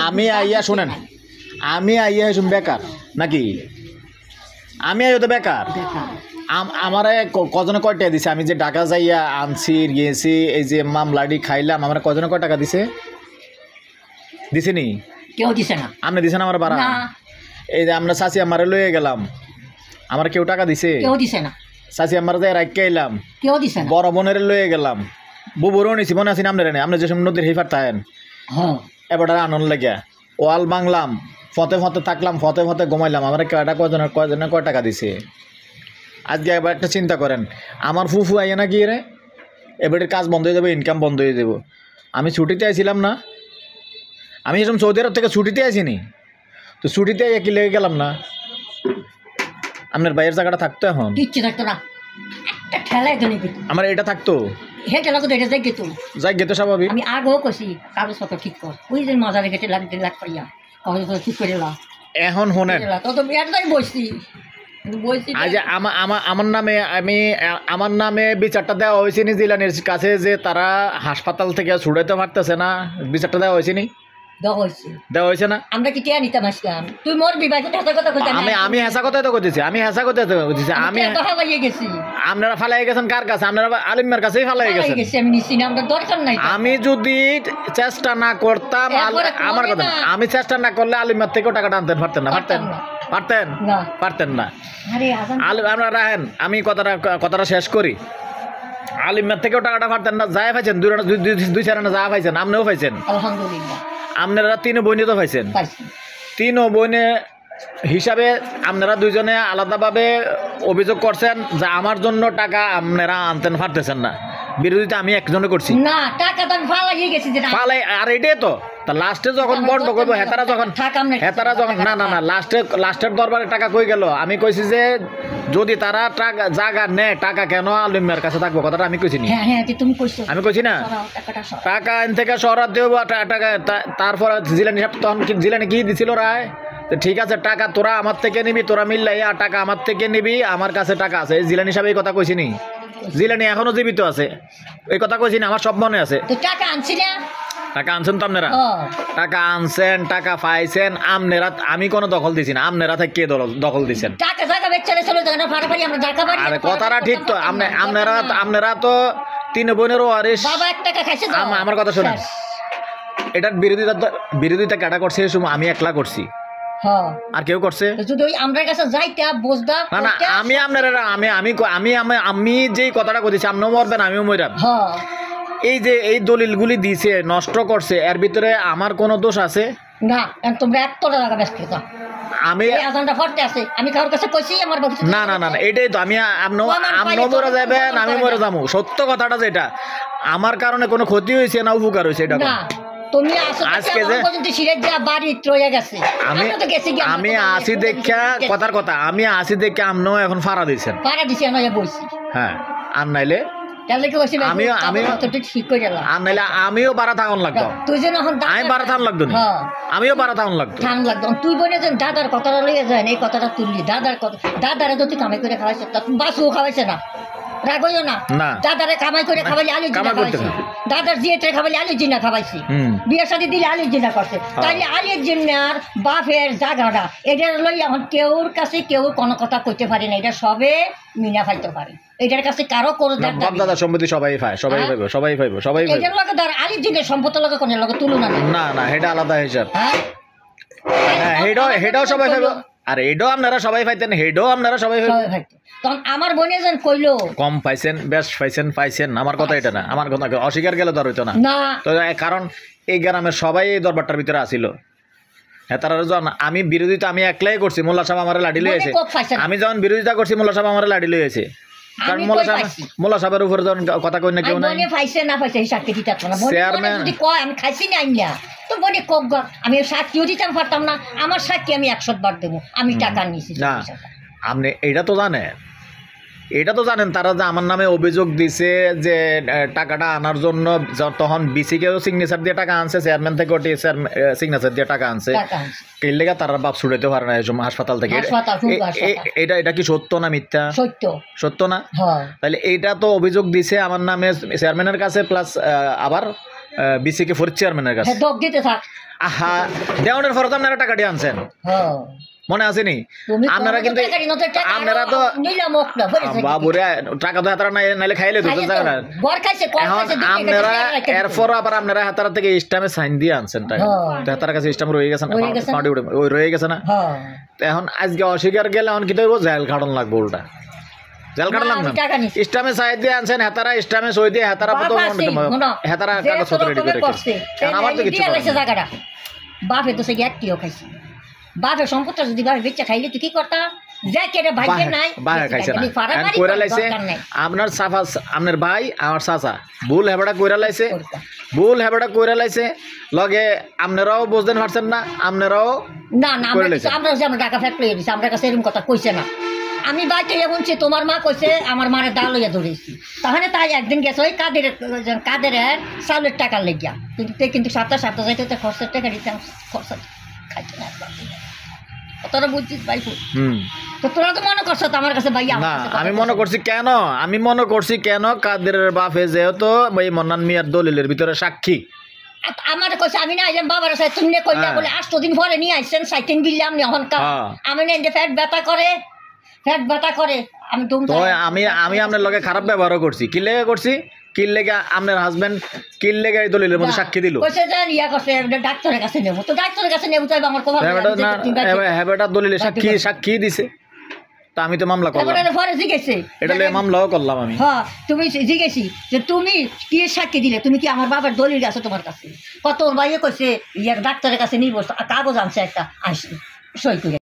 আমি আইয়া শুনেন, আমি আইয়া শুন বেকার নাকি? আমি আইয়া তো বেকার। আমারে কজনে কয় টাকা দিছে? আমি যে ঢাকা যাইয়া আনছি গিয়েছি, এই যে মামলাডি খাইলাম, আমার কজনে কয় টাকা দিছে? দিছে নি? কেউ দিছে না। আপনি দিছেন আমার বাড়া? এই যে আমরা চাচি আমারে লয়ে গেলাম, আমার কেউ টাকা দিছে? কেউ দিছে না। চাচি আমার যাই রাখকে এলাম, কেউ দিছে না। বড় বোনের লয়ে গেলাম, বুবুরও নিছি, মনে আছি আপনার আপনি যে সময় নদীর হেফার থাকেন এবার আনন্দ লাগিয়া ওয়াল বাংলাম, ফতে ফতে থাকলাম, ফতে ফতে ঘুমাইলাম, আমার কয়টা কয়জনে কয় টাকা দিছে? আজকে একবার একটা চিন্তা করেন, আমার ফুফু আইয়া না গিয়ে রে এবারের কাজ বন্ধ হয়ে যাবে, ইনকাম বন্ধ হয়ে যাবো। আমি ছুটিতে আইছিলাম না, আমি এরকম সৌদি আরব থেকে ছুটিতে আইসিনি, তো ছুটিতে আইয়া কি লেগে গেলাম না? আপনার বাইরের জায়গাটা থাকতো এখন? কিচ্ছু থাকতো না, একটা ঠেলাই তো নিবি। আমার এটা থাকতো, হ্যাঁ ঠেলা তো এটা যাই গেতো, যাই গেতো স্বাভাবিক। আমি আগেও কছি কাগজপত্র ঠিক কর, ওই যে মজা লেগেছে লাখ পাইয়া কাগজপত্র ঠিক করে লা। এখন শোনেন, তত একটাই বসছি আজ আমার নামে আমার নামে বিচারটা দেওয়া হয়েছে নি জিলানির কাছে, যে তারা হাসপাতাল থেকে ছুটাইতে পারতেছে না, বিচারটা দেওয়া হয়েছে নি? দেওয়া হয়েছে না? আমরা কি টিয়া নিতাম আসলাম? তুই মোর বিবাহিত কথা বলতে আমি হেসা কথাই তো কইতেছি, আমি হেসা কথাই তো কইতেছি। আমি গেছি, আপনারা ফালাই গেছেন কার কাছে? আপনারা আলিমের কাছেই ফালাই গেছেন। আমি নিছি না, আমার দরকার নাই। আমি যদি চেষ্টা না করতাম, আমার কথা না, আমি চেষ্টা না করলে আলিমের থেকেও টাকাটা আনতেন পারতেন না? পারতেন? পারতেন? পারতেন না। আমরা রাখেন, আমি কথাটা শেষ করি। আলিমের থেকেও টাকাটা পারতেন না, যায় পাইছেন দুই চার না, যা পাইছেন আপনিও পাইছেন আলহামদুলিল্লাহ। আপনারা তিন বইনে তো পাইছেন, তিন বইনে হিসাবে আপনারা দুইজনে আলাদাভাবে অভিযোগ করছেন যে আমার জন্য টাকা আপনারা আনতেন পারতেছেন না। বিরোধিতা আমি একজনে করছি না, টাকা তো আমি ফালাই গেছি, ফালাই। আর এটাই তো লাস্টে যখন বন্ধ করবো, হেতারা যখন না না না লাস্টের দরবারে টাকা কই গেল? আমি কইছি যে যদি তারা টাকা জায়গা নেয়, টাকা কেন আলিমের কাছে থাকবো? কথাটা আমি কইছি নি? আমি কইছি না? টাকা আইন থেকে সরাত দেবো টাকা। তারপর জিলানি সাহেব তখন জিলানি কি দিছিল রায়, ঠিক আছে টাকা তোরা আমার থেকে নিবি, তোরা মিললাই আর টাকা আমার থেকে নিবি, আমার কাছে টাকা আছে। জিলানি সাহেব এই কথা কইছি নি? জিলানি এখনো জীবিত আছে, এই কথা কইছি না? আমার সব মনে আছে। টাকা আনছি না, টাকা আনছেন তো আপনারা, টাকা আনছেন, টাকা পাইছেন আপনারা। আমি কোনো দখল দিছি না, আপনারা থেকে কে দখল দিছেন? আরে কথাটা ঠিক তো। আপনারা তো তিন বোনেরও ওয়ারিশ। আমার কথা শোনেন, এটার বিরোধিতা কাটা করছে এই সময় আমি একলা করছি, আর কেউ করছে? না না, আমি আপনারা আমি যে কথাটা কইছি আপনিও মরবেন, আমিও মরলাম। এই যে এই দলিলগুলি দিছে, নষ্ট করছে, এর ভিতরে আমার কোনো দোষ আছে না? তোমরা এত টাকা ব্যস্ত আমি না না না এটাই তো আমি আপনিও মরে যাবেন, আমি মরে যাবো। সত্য কথাটা যেটা, আমার কারণে কোনো ক্ষতি হয়েছে না উপকার হয়েছে এটা? আজকে যে আমি আসি দেখা কথার কথা, আমি আসি দেখে আপনিও এখন ফাড়া দিচ্ছেন। হ্যাঁ, আর নাইলে আমিও বাড়া থাকুন লাগতো, আমি বাড়া থাকুন লাগতো না, আমিও বাড়া থাকুন লাগতো। তুই বলে দাদার কথাটা লইয়া যায় এই কথাটা তুললি, দাদারে যদি কামাই করে খাওয়াইছে বাসুও খাওয়াইছে না, রাগইও না। দাদারে কামাই করে খাওয়াইলে আলু জিনা খাওয়াইছি, দাদার জিয়েটে খাওয়াইলে আলু জিনা খাওয়াইছি, বিয়ে শাদী দিলে আলু জিনা করছে। তাইলে আলু জিনার বাপের জায়গাটা এটা লই এখন কেউর কাছে কেউ কোনো কথা কইতে পারে না, এটা সবে মিনা ফাইতে পারে। এটার কাছে কারো কোনো দাদা সম্পত্তি সবাই পায়, সবাই পাইব, সবাই পাইব, সবাই পাইব। এটার লগে ধর আলু জিনের সম্পত্তির লগে কোন লগে তুলনা না না, এটা আলাদা হিসাব। হ্যাঁ, হেডাও সবাই পাইব, আর এডও আপনারা সবাই পাইতেন, হেডও আপনারা সবাই পাইব। তখন আমার বোনে যেন কইলো কম পাইছেন, বেশ পাইছেন, আমার কথা এটা না, আমার কথা অস্বীকার গেলে ধর হইতো না। তো কারণ এই গ্রামের সবাই এই দরবারটার ভিতরে আসিল। হ্যাঁ, তারা আমি বিরোধিতা আমি একলাই করছি, মোল্লা সাহেব আমার লাঠি লইছে। আমি যখন বিরোধিতা করছি মোল্লা সাহেব আমার লাঠি লইছে, কারণ মোল্লা সাহেবের উপরে যখন কথা কই না কেউ নাই। আমি খাইছি না তো বনে কক আমি সাক্ষীও দিতাম পারতাম না, আমার সাক্ষী আমি 100 বার দেবো, আমি টাকা নিয়েছি না। আপনি এটা তো জানেন তারা যে আমার নামে অভিযোগ দিছে যে টাকাটা আনার জন্য, তখন বিসিকেও সিগনেচার দিয়ে টাকা আনছে, চেয়ারম্যান থেকে সিগনেচার দিয়ে টাকা আনছে। এই লেগে তারা বাপ ছুটাইতে পারে না হাসপাতাল থেকে। এটা কি সত্য না মিথ্যা? সত্য না? তাহলে এইটা তো অভিযোগ দিছে আমার নামে চেয়ারম্যানের কাছে, প্লাস আবার বিসিকে ফোর চেয়ারম্যানের কাছে দক দিতে থাক আহা দেওয়ানের পরে তো আপনারা টাকা দিয়ে আনছেন হ্যাঁ মনে আসেনি তুমি আপনারা কিন্তু আপনারা তো নিলাম ওকলা বাবুরে টাকা তো হাতারা নাইলে খাইলে তো জায়গা বর খাইছে কম এখন খাইছে আপনারা এরপর আবার আপনারা হাতারা থেকে স্টামে সাইন দিয়ে আনছেন টাকা তো হাতার কাছে স্টাম রয়ে গেছে না ওই রয়ে গেছে না হ্যাঁ এখন আজকে অস্বীকার গেলে এখন কি হইব জেল খাটন লাগবে উল্টা জেল খাটন লাগবে স্টামে সাইন দিয়ে আনছেন হাতারা স্টামে সই দিয়ে হাতারা তো হাতারা কাগজ পত্র রেডি করে রেখেছে আমার তো কিছু জায়গাটা বাপে তো সে গ্যাটটিও খাইছে বাপের সম্পদটা যদি বাপে বেচা খাইলে তুই কি করতা যা কেটে ভাগ্যে নাই বাইরে খাইছে না কইরা লাইছে আপনার সাফা আপনার ভাই আমার চাচা ভুল হেবাটা কইরা লাইছে ভুল হেবাটা কইরা লাইছে লগে আপনারাও বুঝতেন পারছেন না আপনারাও না না আমরা যেমন টাকা ফ্যাক্টরি দিছি আমরা কাছে এরকম কথা কইছে না আমি বাইতে বলছি তোমার মা কইছে আমার মারে ডাল লইয়া ধরেছি তাহলে তাই একদিন গেছে ওই কাদের চাউলের টাকা লেগিয়া কিন্তু সাতটা যাইতে তো খরচের টাকা দিতাম খরচা খাইতে না তোরা বুঝছিস ভাই তো তোরা তো মনে করছো তো আমার কাছে ভাই না আমি মনে করছি কেন কাদের বাপে যেহেতু এই মন্নান মিয়ার দলিলের ভিতরে সাক্ষী আমার কইছে আমি না আইলাম বাবার সাথে তুমি কইলা বলে 8 দিন পরে নিয়ে আইছেন সাইকেল বিললাম নি এখন আমি না যে পেট ব্যথা করে আমি তুমি তো আমি আপনার লগে খারাপ ব্যবহার করছি কি লেগে করছি কি লেগে আপনার হাজবেন্ড কি লেগে এই দলিলের মধ্যে সাক্ষী দিল কইছে যে ইয়া করছে ডাক্তারের কাছে নেব তো ডাক্তারের কাছে নেব তাই আমার কথা হেবেটা দলিলে সাক্ষী দিছে তা আমি তো মামলা করলাম পরে জিজ্ঞেসে এটা লয়ে মামলাও করলাম আমি হ্যাঁ তুমি জিজ্ঞেসি যে তুমি কি সাক্ষী দিলে তুমি কি আমার বাবার দলিল আছে তোমার কাছে কত ভাইয়ে কইছে ইয়া ডাক্তারের কাছে নিব কাগজ আনছে একটা আসি সই করে